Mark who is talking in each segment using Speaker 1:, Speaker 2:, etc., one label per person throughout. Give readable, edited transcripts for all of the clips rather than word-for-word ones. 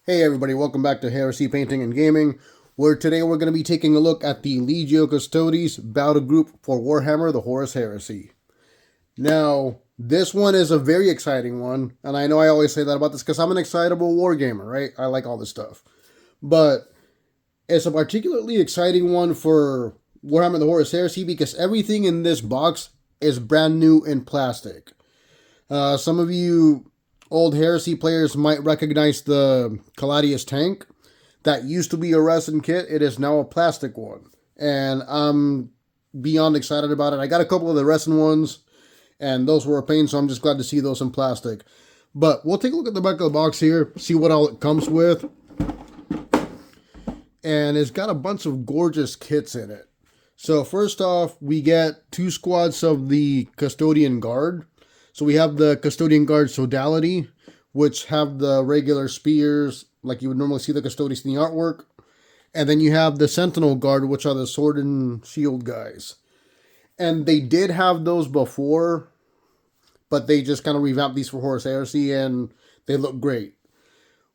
Speaker 1: Hey everybody, welcome back to Heresy Painting and Gaming, where today we're going to be taking a look at the Legio Custodes battle group for Warhammer, the Horus Heresy. Now, this one is a very exciting one, and I know I always say that about this because I'm an excitable wargamer, right? I like all this stuff. But it's a particularly exciting one for Warhammer, the Horus Heresy, because everything in this box is brand new in plastic. Some of you old Heresy players might recognize the Caladius tank. That used to be a resin kit. It is now a plastic one. And I'm beyond excited about it. I got a couple of the resin ones, and those were a pain, so I'm just glad to see those in plastic. But we'll take a look at the back of the box here, see what all it comes with. And it's got a bunch of gorgeous kits in it. So first off, we get 2 squads of the Custodian Guard. So we have the Custodian Guard Sodality, which have the regular spears, like you would normally see the Custodes in the artwork. And then you have the Sentinel Guard, which are the sword and shield guys. And they did have those before, but they just kind of revamped these for Horus Heresy, and they look great.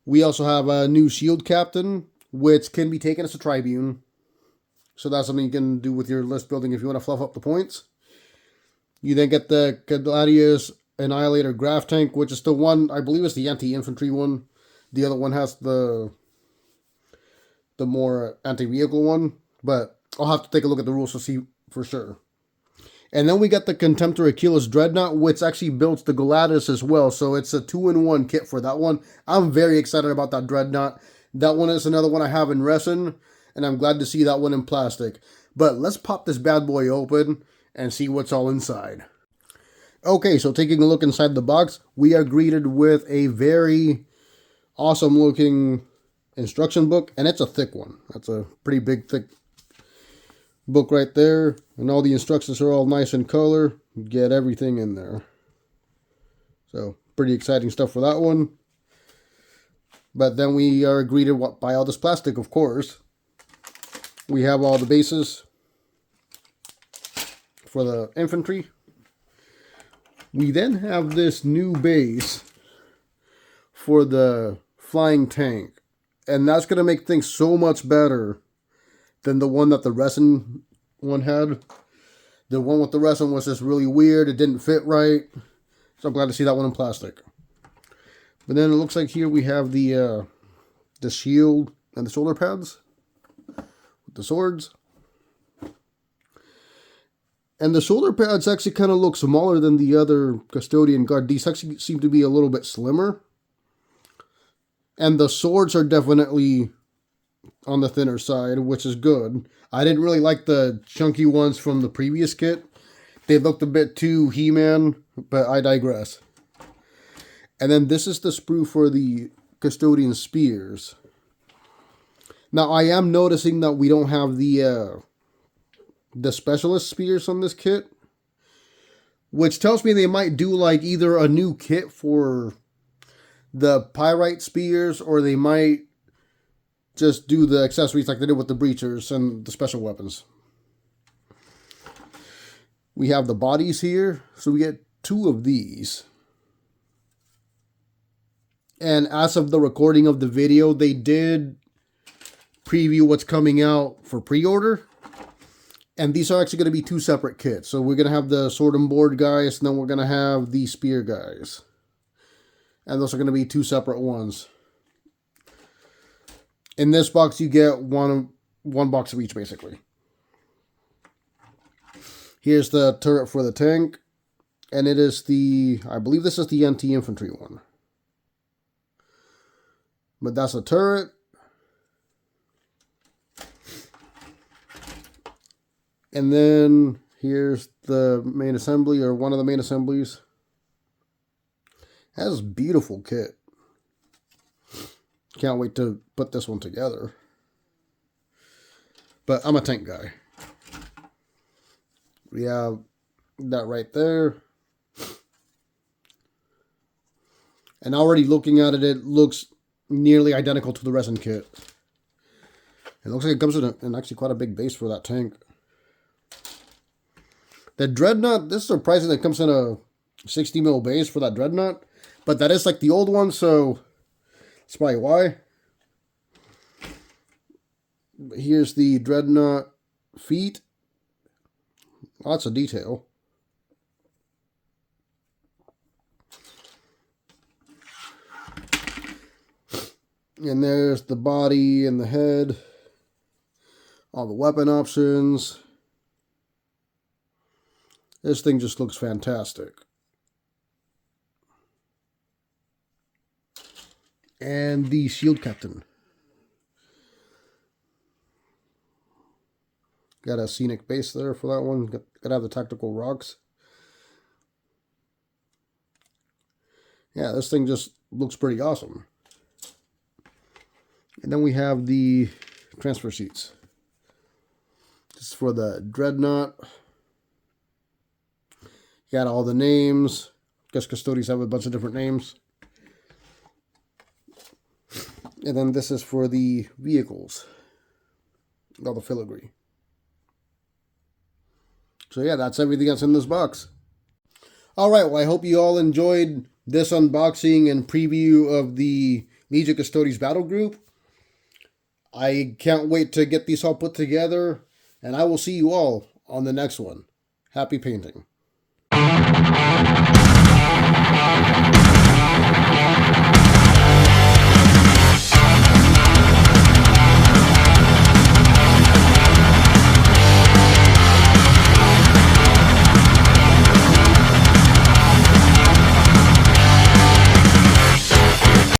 Speaker 1: We also have a new shield captain, which can be taken as a tribune. So that's something you can do with your list building if you want to fluff up the points. You then get the Caladius Annihilator Graph Tank, which is the one, I believe it's the anti-infantry one. The other one has the more anti-vehicle one, but I'll have to take a look at the rules to see for sure. And then we got the Contemptor Achilles Dreadnought, which actually builds the Gladius as well, so it's a 2-in-1 kit for that one. I'm very excited about that Dreadnought. That one is another one I have in resin, and I'm glad to see that one in plastic. But let's pop this bad boy open and see what's all inside. Okay, so taking a look inside the box, we are greeted with a very awesome looking instruction book, and it's a thick one. That's a pretty big, thick book right there, and all the instructions are all nice in color. Get everything in there. So, pretty exciting stuff for that one. But then we are greeted by all this plastic, of course. We have all the bases for the infantry. We then have this new base for the flying tank. And that's going to make things so much better than the one that the resin one had. The one with the resin was just really weird. It didn't fit right. So I'm glad to see that one in plastic. But then it looks like here we have the shield and the shoulder pads with the swords. And the shoulder pads actually kind of look smaller than the other Custodian Guard. These actually seem to be a little bit slimmer. And the swords are definitely on the thinner side, which is good. I didn't really like the chunky ones from the previous kit. They looked a bit too He-Man, but I digress. And then this is the sprue for the Custodian Spears. Now, I am noticing that we don't have the Specialist Spears on this kit, which tells me they might do like either a new kit for the Pyrite Spears, or they might just do the accessories like they did with the Breachers and the special weapons. We have the bodies here, so we get 2 of these. And as of the recording of the video, they did preview what's coming out for pre-order. And these are actually going to be 2 separate kits. So we're going to have the sword and board guys, and then we're going to have the spear guys. And those are going to be 2 separate ones. In this box, you get one box of each, basically. Here's the turret for the tank. And it is I believe this is the anti-infantry one. But that's a turret. And then here's the main assembly, or one of the main assemblies. That's a beautiful kit. Can't wait to put this one together. But I'm a tank guy. We have that right there. And already looking at it, it looks nearly identical to the resin kit. It looks like it comes in actually quite a big base for that tank. The Dreadnought, this is surprising that it comes in a 60mm base for that Dreadnought. But that is like the old one, so that's probably why. Here's the Dreadnought feet. Lots of detail. And there's the body and the head. All the weapon options. This thing just looks fantastic. And the shield captain. Got a scenic base there for that one. Got to have the tactical rocks. Yeah, this thing just looks pretty awesome. And then we have the transfer sheets. This is for the Dreadnought. Got all the names. I guess Custodes have a bunch of different names. And then this is for the vehicles. All the filigree. So yeah, that's everything that's in this box. Alright, well I hope you all enjoyed this unboxing and preview of the Legio Custodes battle group. I can't wait to get these all put together, and I will see you all on the next one. Happy painting.